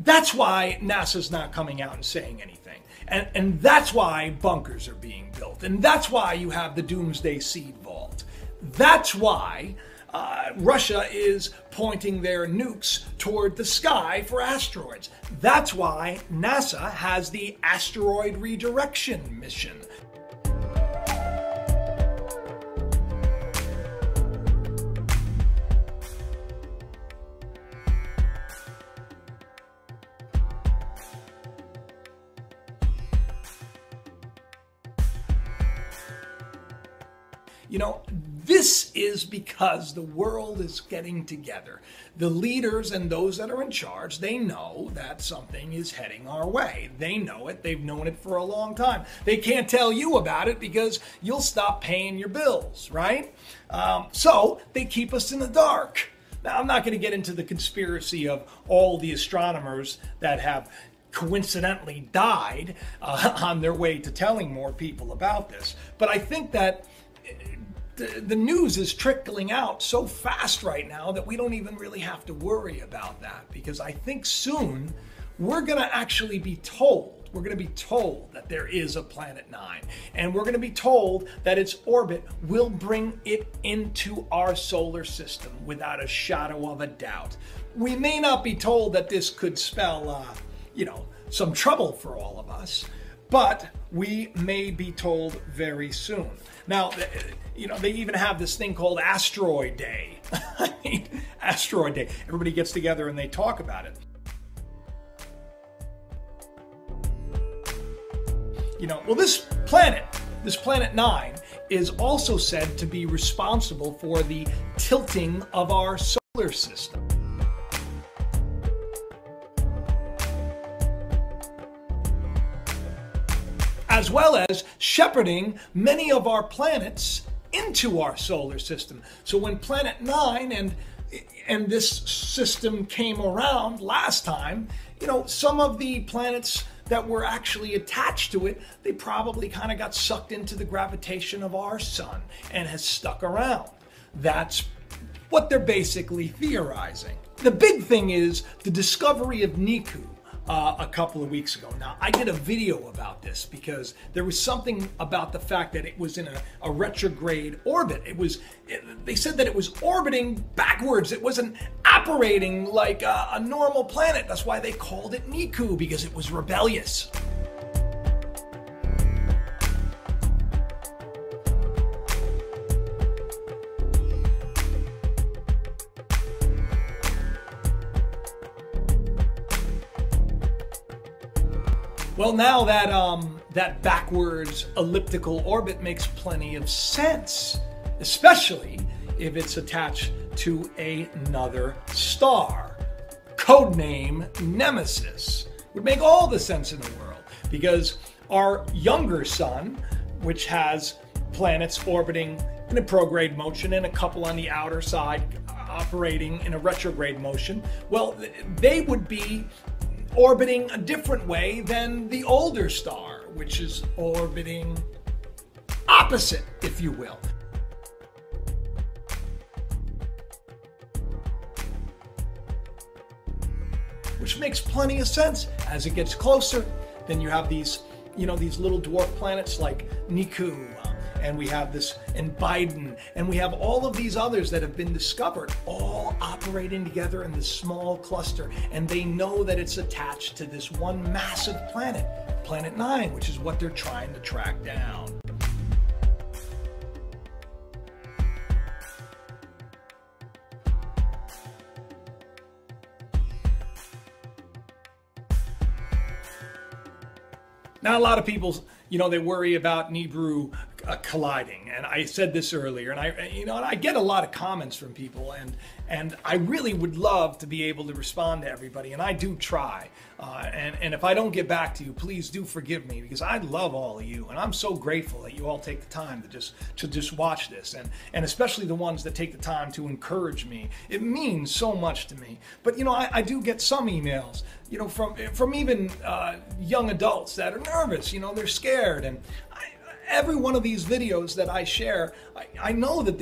that's why NASA's not coming out and saying anything. And that's why bunkers are being built. And that's why you have the Doomsday Seed Vault. That's why Russia is pointing their nukes toward the sky for asteroids. That's why NASA has the Asteroid Redirection Mission. This is because the world is getting together. The leaders and those that are in charge, they know that something is heading our way. They know it. They've known it for a long time. They can't tell you about it because you'll stop paying your bills, right? So they keep us in the dark. Now, I'm not going to get into the conspiracy of all the astronomers that have coincidentally died on their way to telling more people about this. But I think that the news is trickling out so fast right now that we don't even really have to worry about that, because I think soon we're going to actually be told, that there is a Planet 9, and we're going to be told that its orbit will bring it into our solar system without a shadow of a doubt. We may not be told that this could spell, some trouble for all of us, but we may be told very soon. Now, they even have this thing called Asteroid Day. I mean, Asteroid Day. Everybody gets together and they talk about it. Well, this planet 9, is also said to be responsible for the tilting of our solar system. As well as shepherding many of our planets into our solar system. So when Planet 9 and this system came around last time, some of the planets that were actually attached to it, they probably kind of got sucked into the gravitation of our sun and has stuck around. That's what they're basically theorizing. The big thing is the discovery of Nibiru a couple of weeks ago. Now, I did a video about this because there was something about the fact that it was in a retrograde orbit. They said that it was orbiting backwards. It wasn't operating like a normal planet. That's why they called it Nibiru, because it was rebellious. Well, now that backwards elliptical orbit makes plenty of sense, especially if it's attached to another star. Codename Nemesis. Would make all the sense in the world, because our younger sun, which has planets orbiting in a prograde motion and a couple on the outer side operating in a retrograde motion, well, they would be orbiting a different way than the older star, which is orbiting opposite, if you will. Which makes plenty of sense. As it gets closer, then you have these, these little dwarf planets like Nibiru, and we have this in Biden, and we have all of these others that have been discovered, all operating together in this small cluster, and they know that it's attached to this one massive planet, Planet 9, which is what they're trying to track down. Now, a lot of people, they worry about Nibiru colliding, and I said this earlier, and I get a lot of comments from people, and I really would love to be able to respond to everybody, and I do try. And if I don't get back to you, please do forgive me, because I love all of you, and I'm so grateful that you all take the time to just watch this, and especially the ones that take the time to encourage me. It means so much to me. But I do get some emails, from even young adults that are nervous. They're scared, and every one of these videos that I share, I know that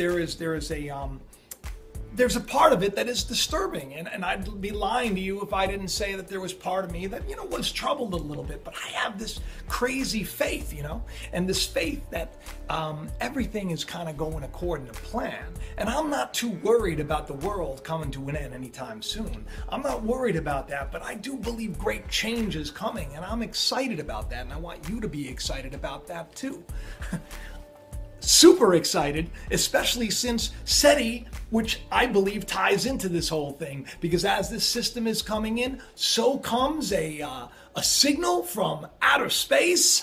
there's a part of it that is disturbing, and I'd be lying to you if I didn't say that there was part of me that was troubled a little bit. But I have this crazy faith, and this faith that everything is kind of going according to plan, and I'm not too worried about the world coming to an end anytime soon. I'm not worried about that, but I do believe great change is coming, and I'm excited about that, and I want you to be excited about that too. Super excited, especially since SETI, which I believe ties into this whole thing, because as this system is coming in, so comes a signal from outer space.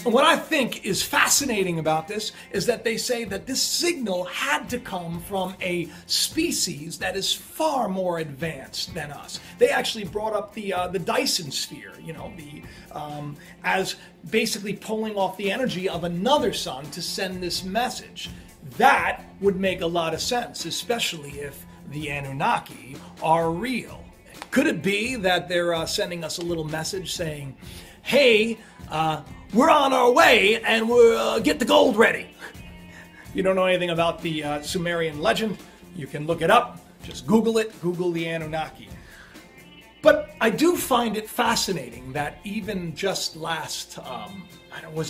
And what I think is fascinating about this is that they say that this signal had to come from a species that is far more advanced than us. They actually brought up the Dyson sphere, as basically pulling off the energy of another sun to send this message. That would make a lot of sense, especially if the Anunnaki are real. Could it be that they're sending us a little message saying, hey, we're on our way, and we'll get the gold ready? If you don't know anything about the Sumerian legend, you can look it up. Just Google it. Google the Anunnaki. But I do find it fascinating that even just was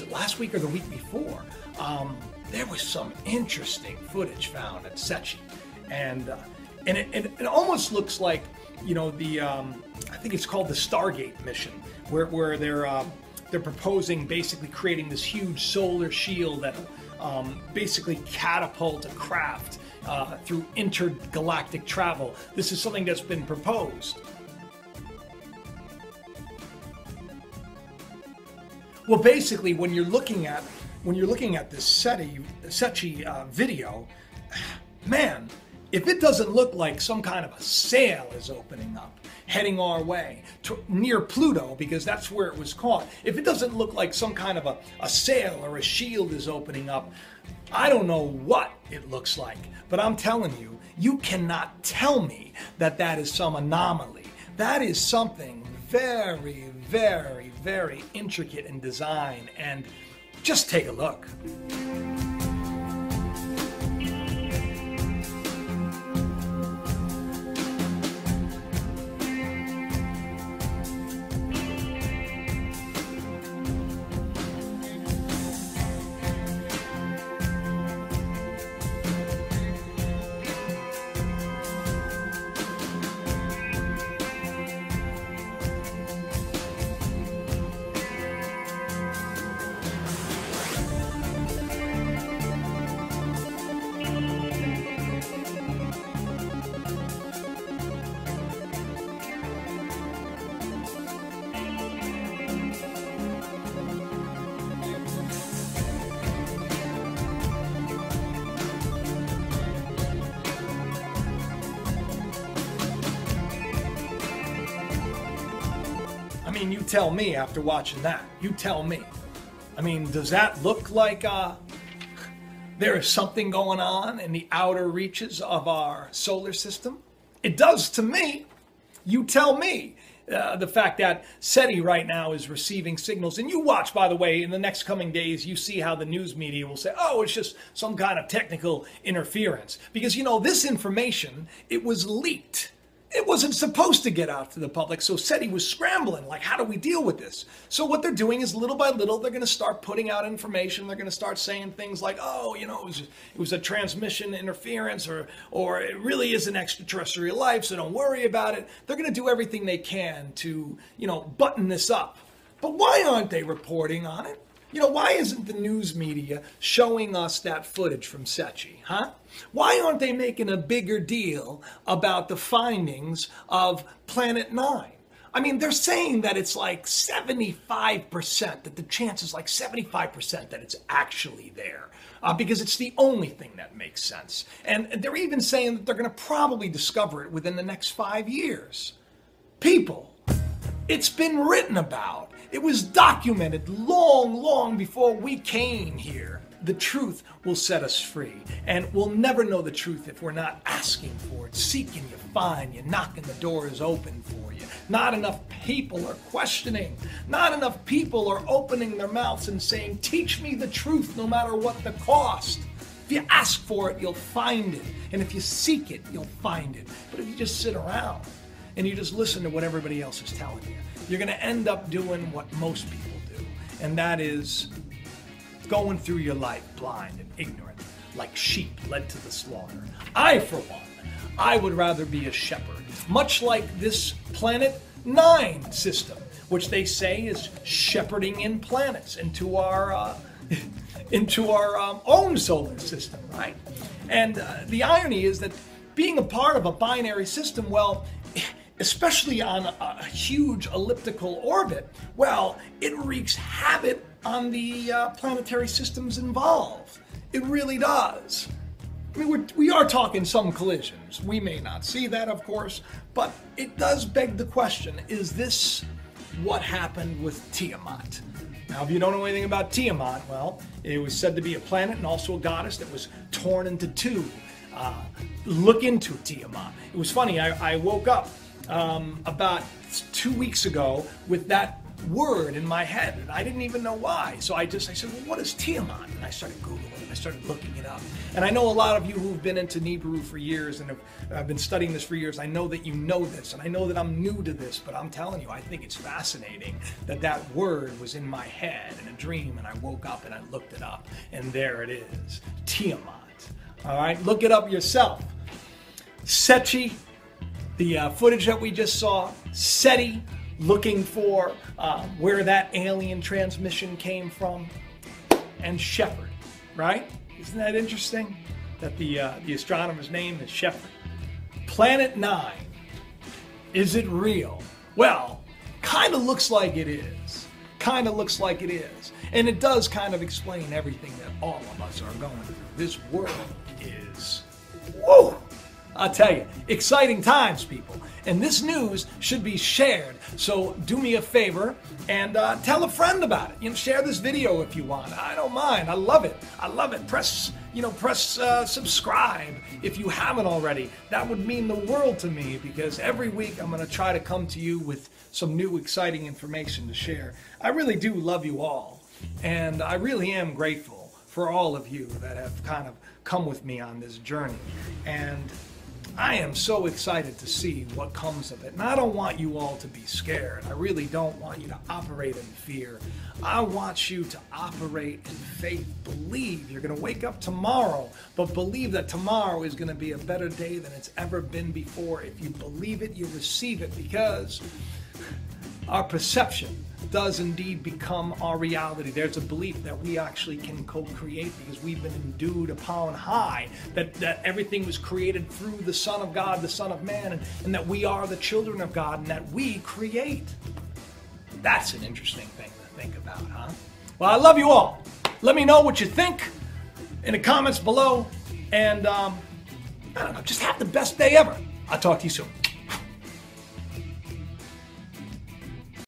it last week or the week before? there was some interesting footage found at Secchi, and it almost looks like, you know, the I think it's called the Stargate mission, where they're proposing basically creating this huge solar shield that basically catapult a craft through intergalactic travel. This is something that's been proposed. Well, basically, when you're looking at this Secchi video, man, if it doesn't look like some kind of a sail is opening up, heading our way near Pluto, because that's where it was caught. If it doesn't look like some kind of a sail or a shield is opening up, I don't know what it looks like. But I'm telling you, you cannot tell me that that is some anomaly. That is something very, very, very intricate in design, and just take a look. I mean, you tell me after watching that. You tell me. I mean, does that look like there is something going on in the outer reaches of our solar system? It does to me. You tell me. The fact that SETI right now is receiving signals, and you watch, by the way, in the next coming days, you see how the news media will say, oh, it's just some kind of technical interference. Because, you know, this information, it was leaked. It wasn't supposed to get out to the public, so SETI was scrambling, like, how do we deal with this? So what they're doing is, little by little, they're going to start putting out information. They're going to start saying things like, oh, you know, it was a transmission interference, or it really is an extraterrestrial life, so don't worry about it. They're going to do everything they can to, you know, button this up. But why aren't they reporting on it? You know, why isn't the news media showing us that footage from Secchi, huh? Why aren't they making a bigger deal about the findings of Planet 9? I mean, they're saying that it's like 75%, that the chance is like 75% that it's actually there, because it's the only thing that makes sense. And they're even saying that they're going to probably discover it within the next 5 years. People, it's been written about. It was documented long, long before we came here. The truth will set us free. And we'll never know the truth if we're not asking for it. Seeking, you find. You knocking, the door is open for you. Not enough people are questioning. Not enough people are opening their mouths and saying, teach me the truth no matter what the cost. If you ask for it, you'll find it. And if you seek it, you'll find it. But if you just sit around and you just listen to what everybody else is telling you, you're going to end up doing what most people do, and that is going through your life blind and ignorant, like sheep led to the slaughter. I, for one, I would rather be a shepherd, much like this Planet 9 system, which they say is shepherding in planets into our own solar system, right? And the irony is that being a part of a binary system, well, especially on a huge elliptical orbit, well, it wreaks havoc on the planetary systems involved. It really does. I mean, we are talking some collisions. We may not see that, of course, but it does beg the question, is this what happened with Tiamat? Now, if you don't know anything about Tiamat, well, it was said to be a planet and also a goddess that was torn into two. Look into Tiamat. It was funny, I woke up about 2 weeks ago with that word in my head, and I didn't even know why. So I said, well, what is Tiamat? And I started Googling it. I started looking it up. And I know a lot of you who've been into Nibiru for years and have been studying this for years, I know that you know this, and I know that I'm new to this, but I'm telling you, I think it's fascinating that that word was in my head in a dream, and I woke up and I looked it up, and there it is, Tiamat. All right, look it up yourself. Sechi, the footage that we just saw, SETI, looking for where that alien transmission came from, and Shepherd, right? Isn't that interesting? That the astronomer's name is Shepherd. Planet 9, is it real? Well, kind of looks like it is. Kind of looks like it is. And it does kind of explain everything that all of us are going through. This world is, whoa! I'll tell you, exciting times, people. And this news should be shared. So do me a favor and tell a friend about it. You know, share this video if you want. I don't mind. I love it. I love it. Press subscribe if you haven't already. That would mean the world to me, because every week I'm going to try to come to you with some new exciting information to share. I really do love you all. And I really am grateful for all of you that have kind of come with me on this journey. And I am so excited to see what comes of it. And I don't want you all to be scared. I really don't want you to operate in fear. I want you to operate in faith. Believe you're going to wake up tomorrow, but believe that tomorrow is going to be a better day than it's ever been before. If you believe it, you receive it, because our perception does indeed become our reality. There's a belief that we actually can co-create, because we've been endued upon high, that everything was created through the Son of God, the Son of Man, and that we are the children of God, and that we create. That's an interesting thing to think about, huh? Well, I love you all. Let me know what you think in the comments below, and I don't know, just have the best day ever. I'll talk to you soon.